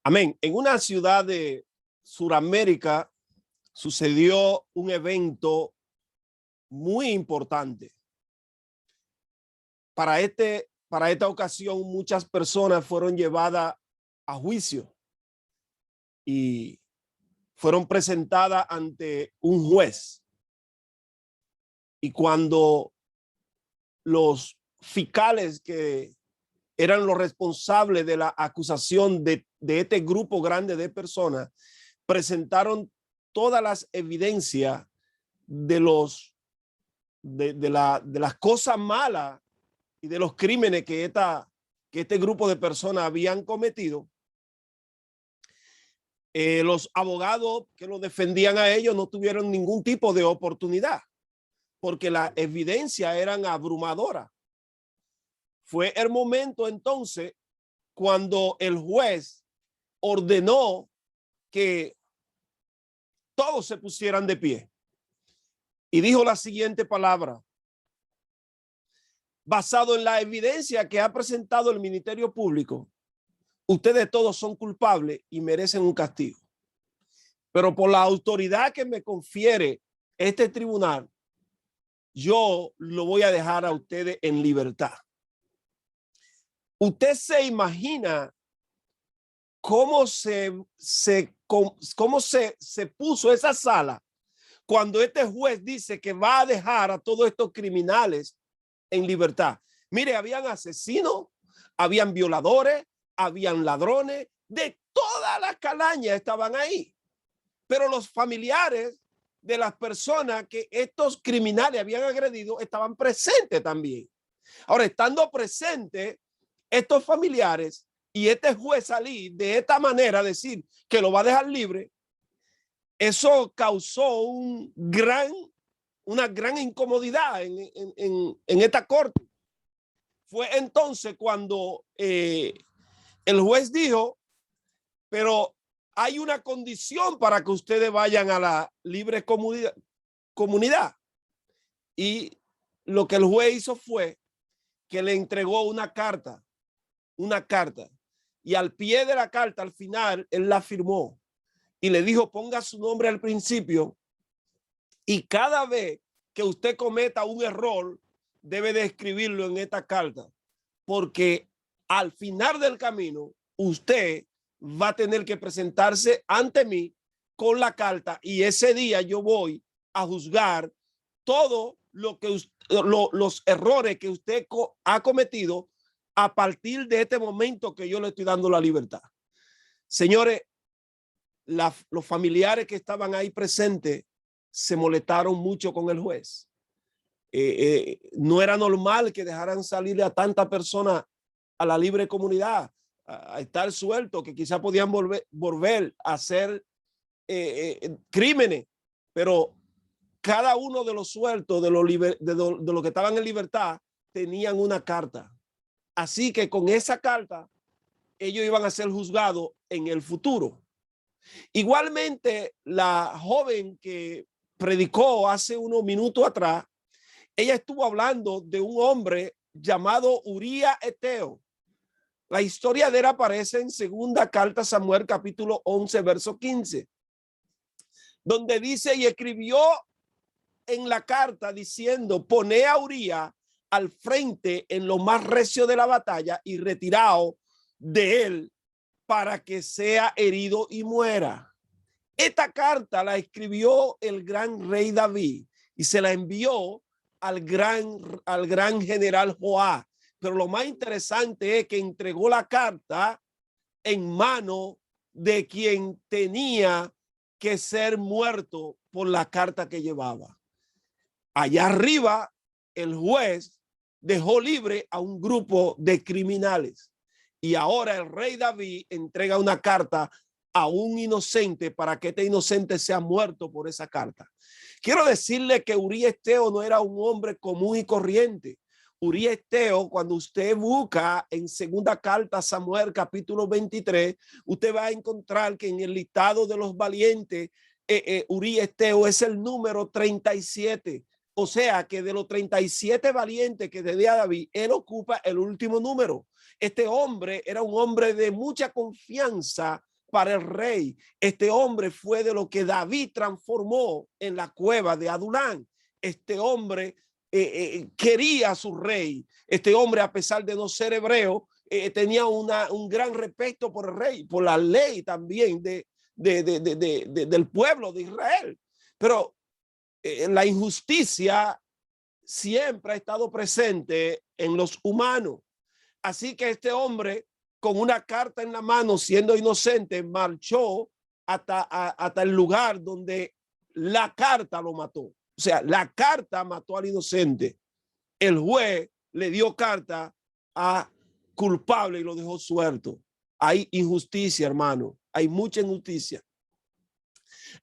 Amén. En una ciudad de Sudamérica sucedió un evento muy importante. Para esta ocasión, muchas personas fueron llevadas a juicio y fueron presentadas ante un juez. Y cuando los fiscales que eran los responsables de la acusación de este grupo grande de personas, presentaron todas las evidencias de las cosas malas y de los crímenes que este grupo de personas habían cometido. Los abogados que los defendían a ellos no tuvieron ningún tipo de oportunidad porque las evidencias eran abrumadoras. Fue el momento entonces cuando el juez ordenó que todos se pusieran de pie y dijo la siguiente palabra: basado en la evidencia que ha presentado el Ministerio Público, ustedes todos son culpables y merecen un castigo. Pero por la autoridad que me confiere este tribunal, yo lo voy a dejar a ustedes en libertad. Usted se imagina cómo se puso esa sala cuando este juez dice que va a dejar a todos estos criminales en libertad. Mire, habían asesinos, habían violadores, habían ladrones, de todas las calañas estaban ahí. Pero los familiares de las personas que estos criminales habían agredido estaban presentes también. Ahora, estando presentes estos familiares y este juez salir de esta manera, decir que lo va a dejar libre, eso causó una gran incomodidad en esta corte. Fue entonces cuando el juez dijo, pero hay una condición para que ustedes vayan a la libre comunidad. Y lo que el juez hizo fue que le entregó una carta. Y al pie de la carta, al final, él la firmó y le dijo, ponga su nombre al principio y cada vez que usted cometa un error, debe de escribirlo en esta carta, porque al final del camino, usted va a tener que presentarse ante mí con la carta y ese día yo voy a juzgar todo lo que los errores que usted ha cometido a partir de este momento que yo le estoy dando la libertad. Señores, los familiares que estaban ahí presentes se molestaron mucho con el juez. No era normal que dejaran salir a tanta persona a la libre comunidad, a estar suelto, que quizás podían volver a hacer crímenes, pero cada uno de los sueltos, de los que estaban en libertad, tenían una carta. Así que con esa carta, ellos iban a ser juzgados en el futuro. Igualmente, la joven que predicó hace unos minutos atrás, ella estuvo hablando de un hombre llamado Urías Eteo. La historia de él aparece en segunda carta a Samuel, capítulo 11, verso 15, donde dice, y escribió en la carta diciendo, poné a Urías al frente en lo más recio de la batalla y retirado de él para que sea herido y muera. Esta carta la escribió el gran rey David y se la envió al gran general Joab. Pero lo más interesante es que entregó la carta en mano de quien tenía que ser muerto por la carta que llevaba. Allá arriba, el juez dejó libre a un grupo de criminales y ahora el rey David entrega una carta a un inocente para que este inocente sea muerto por esa carta. Quiero decirle que Urías Eteo no era un hombre común y corriente. Urías Eteo, cuando usted busca en segunda carta a Samuel capítulo 23, usted va a encontrar que en el listado de los valientes, Urías Eteo es el número 37. O sea que de los 37 valientes que tenía David, él ocupa el último número. Este hombre era un hombre de mucha confianza para el rey. Este hombre fue de lo que David transformó en la cueva de Adulán. Este hombre quería a su rey. Este hombre, a pesar de no ser hebreo, tenía un gran respeto por el rey, por la ley también del pueblo de Israel. Pero la injusticia siempre ha estado presente en los humanos. Así que este hombre, con una carta en la mano, siendo inocente, marchó hasta el lugar donde la carta lo mató. O sea, la carta mató al inocente. El juez le dio carta a culpable y lo dejó suelto. Hay injusticia, hermano. Hay mucha injusticia.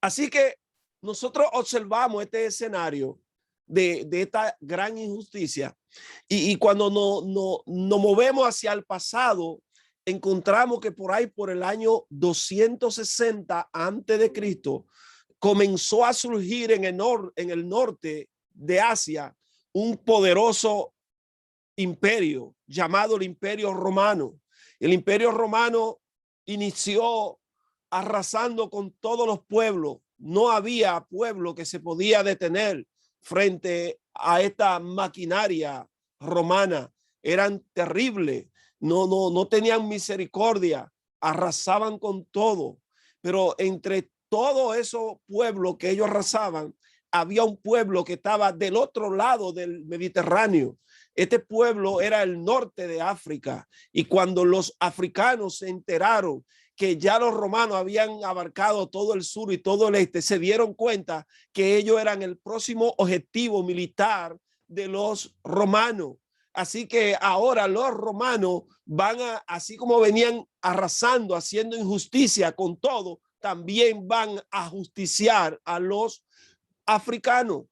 Así que nosotros observamos este escenario de esta gran injusticia y cuando nos movemos hacia el pasado, encontramos que por ahí, por el año 260 antes de Cristo, comenzó a surgir en el norte de Asia un poderoso imperio llamado el Imperio Romano. El Imperio Romano inició arrasando con todos los pueblos. No había pueblo que se podía detener frente a esta maquinaria romana. Eran terribles, no tenían misericordia, arrasaban con todo. Pero entre todos esos pueblos que ellos arrasaban, había un pueblo que estaba del otro lado del Mediterráneo. Este pueblo era el norte de África, y cuando los africanos se enteraron que ya los romanos habían abarcado todo el sur y todo el este, se dieron cuenta que ellos eran el próximo objetivo militar de los romanos. Así que ahora los romanos van así como venían arrasando, haciendo injusticia con todo, también van a justiciar a los africanos.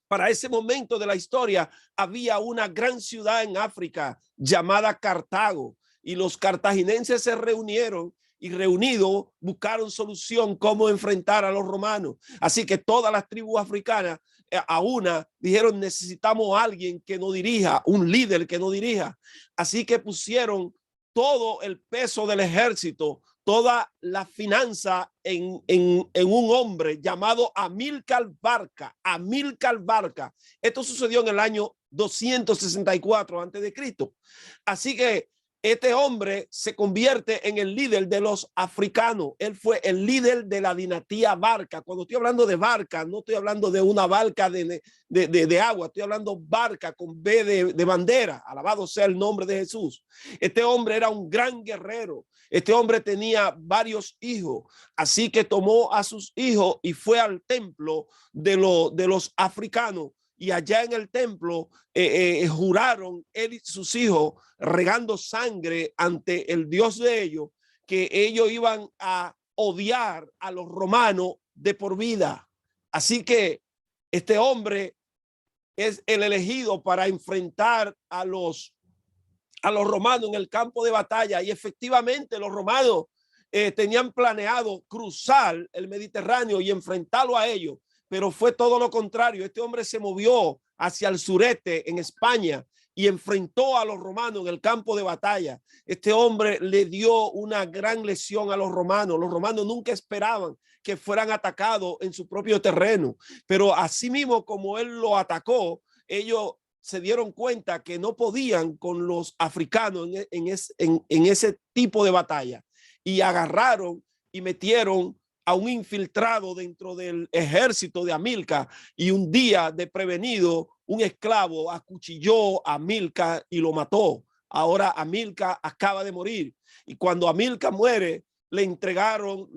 Para ese momento de la historia había una gran ciudad en África llamada Cartago, y los cartaginenses se reunieron y reunidos buscaron solución cómo enfrentar a los romanos. Así que todas las tribus africanas a una dijeron: necesitamos a alguien que nos dirija, un líder que nos dirija. Así que pusieron todo el peso del ejército, toda la finanza en un hombre llamado Amílcar Barca. Amílcar Barca. Esto sucedió en el año 264 antes de Cristo. Así que este hombre se convierte en el líder de los africanos. Él fue el líder de la dinastía Barca. Cuando estoy hablando de Barca, no estoy hablando de una barca de agua, estoy hablando barca con B de bandera. Alabado sea el nombre de Jesús. Este hombre era un gran guerrero. Este hombre tenía varios hijos, así que tomó a sus hijos y fue al templo de los africanos. Y allá en el templo juraron él y sus hijos, regando sangre ante el Dios de ellos, que ellos iban a odiar a los romanos de por vida. Así que este hombre es el elegido para enfrentar a los romanos en el campo de batalla. Y efectivamente los romanos tenían planeado cruzar el Mediterráneo y enfrentarlo a ellos, pero fue todo lo contrario. Este hombre se movió hacia el sureste en España y enfrentó a los romanos en el campo de batalla. Este hombre le dio una gran lesión a los romanos. Los romanos nunca esperaban que fueran atacados en su propio terreno, pero así mismo como él lo atacó, ellos se dieron cuenta que no podían con los africanos en ese tipo de batalla, y agarraron y metieron a un infiltrado dentro del ejército de Amílcar, y un día de prevenido un esclavo acuchilló a Amílcar y lo mató. Ahora Amílcar acaba de morir, y cuando Amílcar muere le entregaron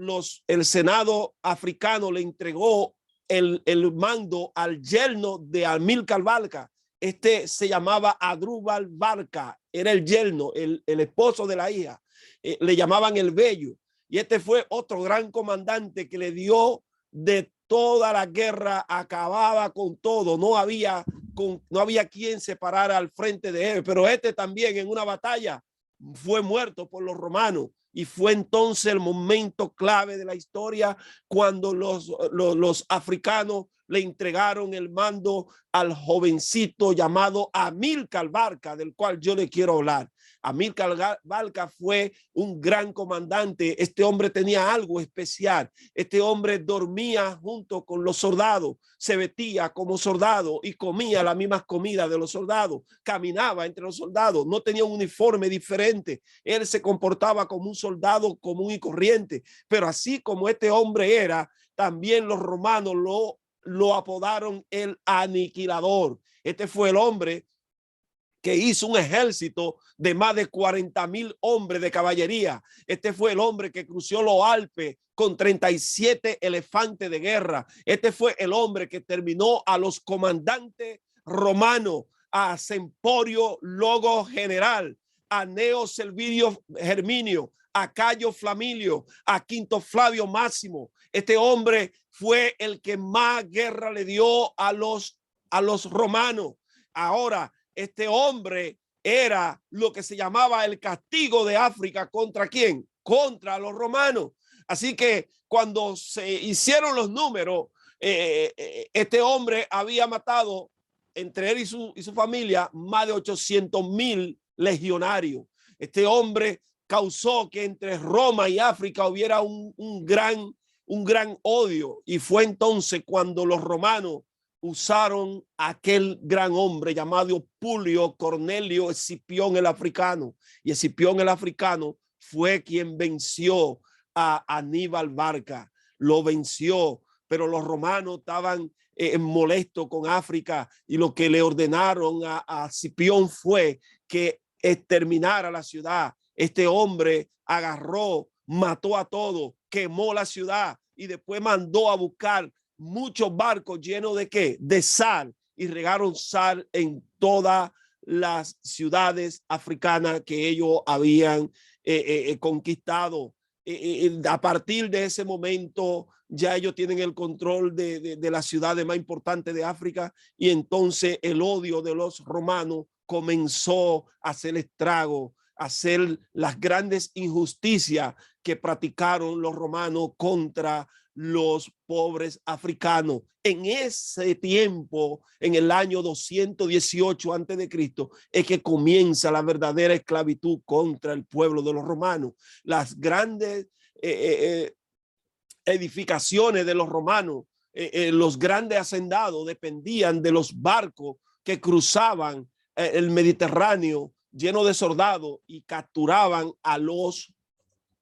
el Senado africano le entregó el mando al yerno de Amílcar Barca. Este se llamaba Adrúbal Barca, era el yerno, el esposo de la hija. Le llamaban el Bello. Y este fue otro gran comandante que le dio de toda la guerra, acababa con todo. No había quien se parara al frente de él. Pero este también en una batalla fue muerto por los romanos. Y fue entonces el momento clave de la historia cuando los africanos le entregaron el mando al jovencito llamado Amílcar Barca, del cual yo le quiero hablar. Amílcar Barca fue un gran comandante. Este hombre tenía algo especial. Este hombre dormía junto con los soldados, se vestía como soldado y comía las mismas comidas de los soldados, caminaba entre los soldados, no tenía un uniforme diferente. Él se comportaba como un soldado común y corriente, pero así como este hombre era, también los romanos lo apodaron el aniquilador. Este fue el hombre que hizo un ejército de más de 40,000 hombres de caballería. Este fue el hombre que cruzó los Alpes con 37 elefantes de guerra. Este fue el hombre que terminó a los comandantes romanos, a Semporio Logo General, a Neo Servio Herminio, a Cayo Flamilio, a Quinto Flavio Máximo. Este hombre fue el que más guerra le dio a los romanos. Ahora, este hombre era lo que se llamaba el castigo de África. ¿Contra quién? Contra los romanos. Así que cuando se hicieron los números, este hombre había matado entre él y su familia más de 800,000 legionarios. Este hombre causó que entre Roma y África hubiera un gran odio, y fue entonces cuando los romanos usaron a aquel gran hombre llamado Publio Cornelio Escipión el africano, y Escipión el africano fue quien venció a Aníbal Barca. Lo venció, pero los romanos estaban molestos con África, y lo que le ordenaron a Escipión fue que exterminara la ciudad. Este hombre agarró, mató a todos, quemó la ciudad y después mandó a buscar muchos barcos llenos de ¿qué? De sal, y regaron sal en todas las ciudades africanas que ellos habían conquistado. A partir de ese momento ya ellos tienen el control de las ciudades más importantes de África, y entonces el odio de los romanos comenzó a hacer estrago, a hacer las grandes injusticias que practicaron los romanos contra los pobres africanos. En ese tiempo, en el año 218 antes de Cristo, es que comienza la verdadera esclavitud contra el pueblo de los romanos. Las grandes edificaciones de los romanos, los grandes hacendados dependían de los barcos que cruzaban el Mediterráneo lleno de soldados y capturaban a los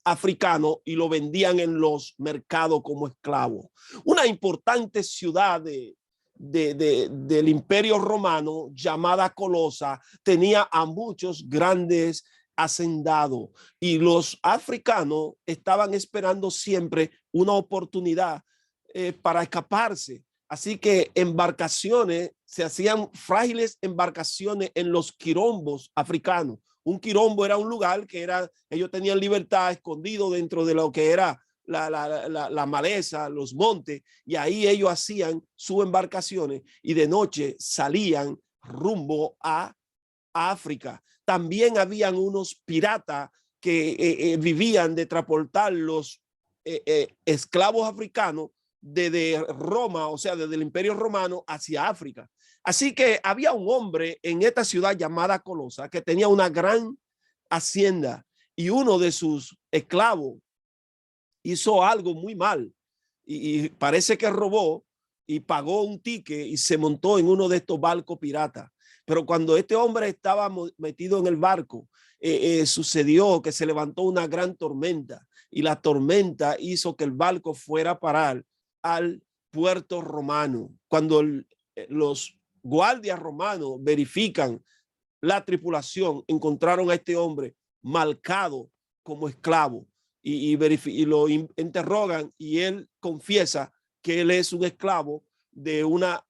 africanos y lo vendían en los mercados como esclavos. Una importante ciudad del Imperio Romano llamada Colosa tenía a muchos grandes hacendados, y los africanos estaban esperando siempre una oportunidad para escaparse. Así que embarcaciones, se hacían frágiles embarcaciones en los quirombos africanos. Un quirombo era un lugar que ellos tenían libertad, escondido dentro de lo que era la maleza, los montes, y ahí ellos hacían sus embarcaciones y de noche salían rumbo a África. También habían unos piratas que vivían de transportar los esclavos africanos desde Roma, o sea, desde el Imperio Romano hacia África. Así que había un hombre en esta ciudad llamada Colosa que tenía una gran hacienda, y uno de sus esclavos hizo algo muy mal y parece que robó y pagó un ticket y se montó en uno de estos barcos piratas. Pero cuando este hombre estaba metido en el barco, sucedió que se levantó una gran tormenta, y la tormenta hizo que el barco fuera a parar al puerto romano. Cuando los guardias romanos verifican la tripulación, encontraron a este hombre marcado como esclavo, y lo interrogan, y él confiesa que él es un esclavo de una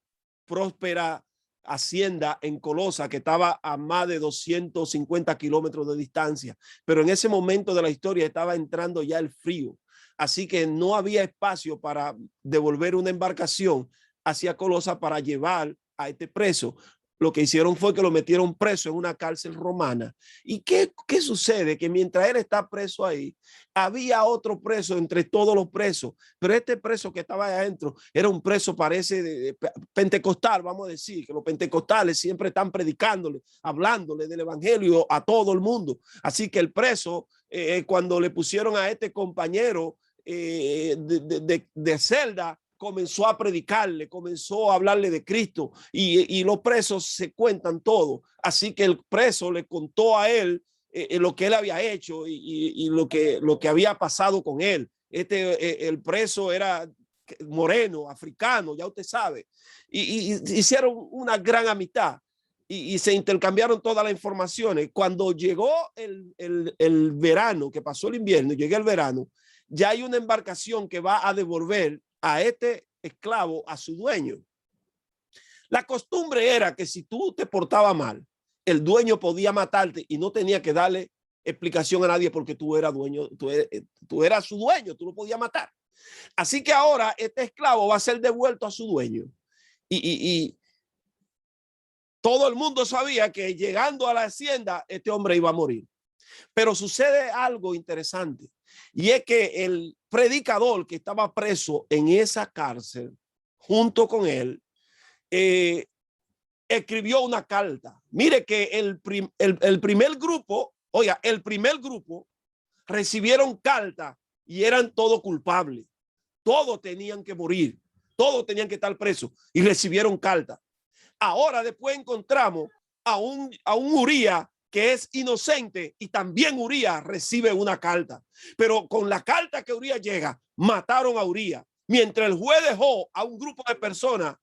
próspera hacienda en Colosa que estaba a más de 250 kilómetros de distancia. Pero en ese momento de la historia estaba entrando ya el frío, así que no había espacio para devolver una embarcación hacia Colosa para llevar a este preso. lo que hicieron fue que lo metieron preso en una cárcel romana. ¿Y qué sucede? Que mientras él está preso ahí, había otro preso entre todos los presos, pero este preso que estaba ahí adentro era un preso, parece, de pentecostal, vamos a decir, que los pentecostales siempre están predicándole, hablándole del evangelio a todo el mundo. Así que el preso, cuando le pusieron a este compañero de celda, comenzó a predicarle, comenzó a hablarle de Cristo y los presos se cuentan todo. Así que el preso le contó a él lo que él había hecho y lo que había pasado con él. El preso era moreno, africano, ya usted sabe. Y hicieron una gran amistad y se intercambiaron todas las informaciones. Cuando llegó el verano, que pasó el invierno, llega el verano, ya hay una embarcación que va a devolver a este esclavo a su dueño. La costumbre era que si tú te portabas mal, el dueño podía matarte y no tenía que darle explicación a nadie porque tú eras dueño, tú eras su dueño, tú lo podías matar. Así que ahora este esclavo va a ser devuelto a su dueño y todo el mundo sabía que llegando a la hacienda este hombre iba a morir. Pero sucede algo interesante y es que el predicador que estaba preso en esa cárcel junto con él escribió una carta. Mire que el primer grupo, oiga, el primer grupo recibieron carta y eran todos culpables. Todos tenían que morir, todos tenían que estar presos y recibieron carta. Ahora después encontramos a un Urías que es inocente y también Urías recibe una carta. Pero con la carta que Urías llega, mataron a Urías. Mientras el juez dejó a un grupo de personas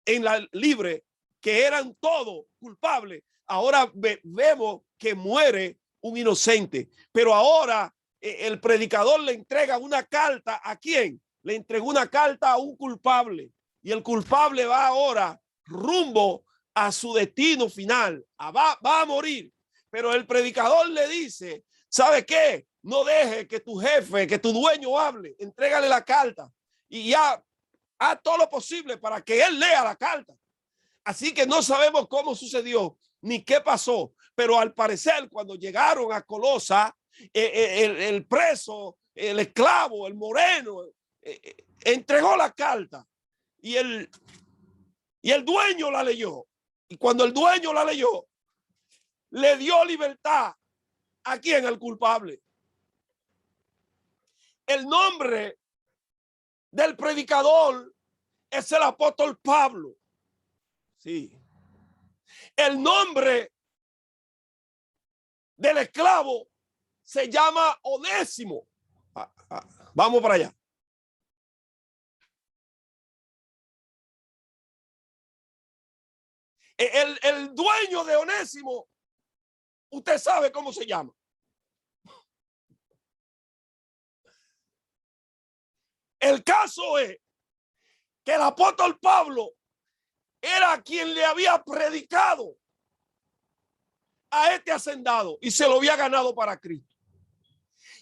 en la libre que eran todos culpables, ahora vemos que muere un inocente. Pero ahora el predicador le entrega una carta ¿a quién? Le entregó una carta a un culpable y el culpable va ahora rumbo a su destino final, va a morir. Pero el predicador le dice, ¿sabe qué? No deje que tu jefe, que tu dueño hable, entrégale la carta y ya haz todo lo posible para que él lea la carta. Así que no sabemos cómo sucedió ni qué pasó, pero al parecer cuando llegaron a Colosa, el preso, el esclavo, el moreno, entregó la carta y el dueño la leyó. Y cuando el dueño la leyó, le dio libertad a quien, al culpable. El nombre del predicador es el apóstol Pablo. Sí. El nombre del esclavo se llama Onésimo. Vamos para allá. El dueño de Onésimo, usted sabe cómo se llama. El caso es que el apóstol Pablo era quien le había predicado a este hacendado y se lo había ganado para Cristo.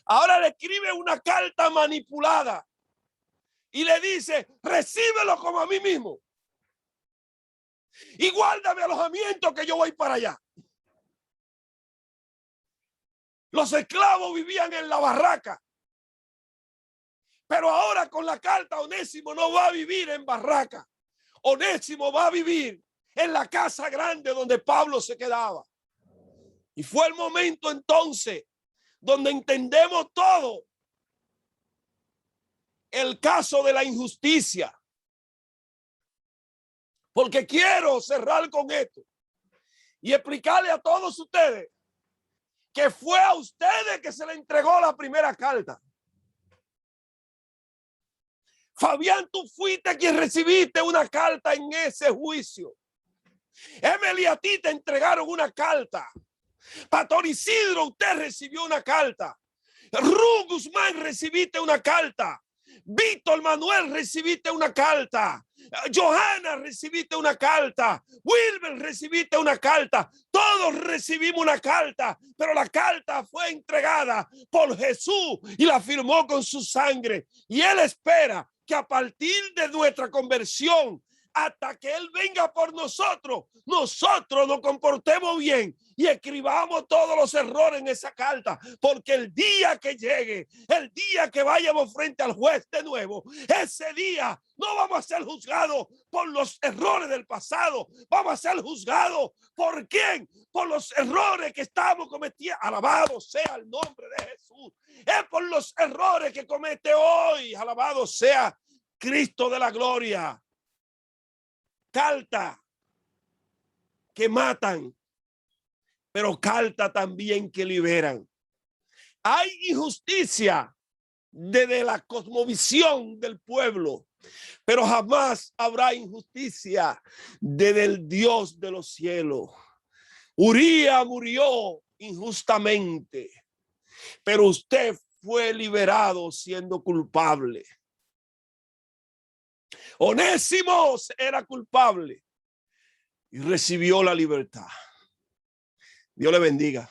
Ahora le escribe una carta manipulada y le dice, recíbelo como a mí mismo y guárdame alojamiento que yo voy para allá. Los esclavos vivían en la barraca, pero ahora con la carta Onésimo no va a vivir en barraca. Onésimo va a vivir en la casa grande donde Pablo se quedaba. Y fue el momento entonces donde entendemos todo el caso de la injusticia. Porque quiero cerrar con esto y explicarle a todos ustedes que fue a ustedes que se le entregó la primera carta. Fabián, tú fuiste quien recibiste una carta en ese juicio. Emily, a ti te entregaron una carta. Pastor Isidro, usted recibió una carta. Ru Guzmán, recibiste una carta. Víctor Manuel, recibiste una carta. Johanna, recibiste una carta. Wilber, recibiste una carta. Todos recibimos una carta, pero la carta fue entregada por Jesús y la firmó con su sangre. Y Él espera que a partir de nuestra conversión hasta que Él venga por nosotros, nosotros nos comportemos bien y escribamos todos los errores en esa carta, porque el día que llegue, el día que vayamos frente al juez de nuevo, ese día no vamos a ser juzgados por los errores del pasado, vamos a ser juzgados ¿por quién? Por los errores que estamos cometiendo. Alabado sea el nombre de Jesús. Es por los errores que comete hoy. Alabado sea Cristo de la gloria. Carta que matan, pero carta también que liberan. Hay injusticia desde la cosmovisión del pueblo, pero jamás habrá injusticia desde el Dios de los cielos. Uría murió injustamente, pero usted fue liberado siendo culpable. Onésimo era culpable y recibió la libertad. Dios le bendiga.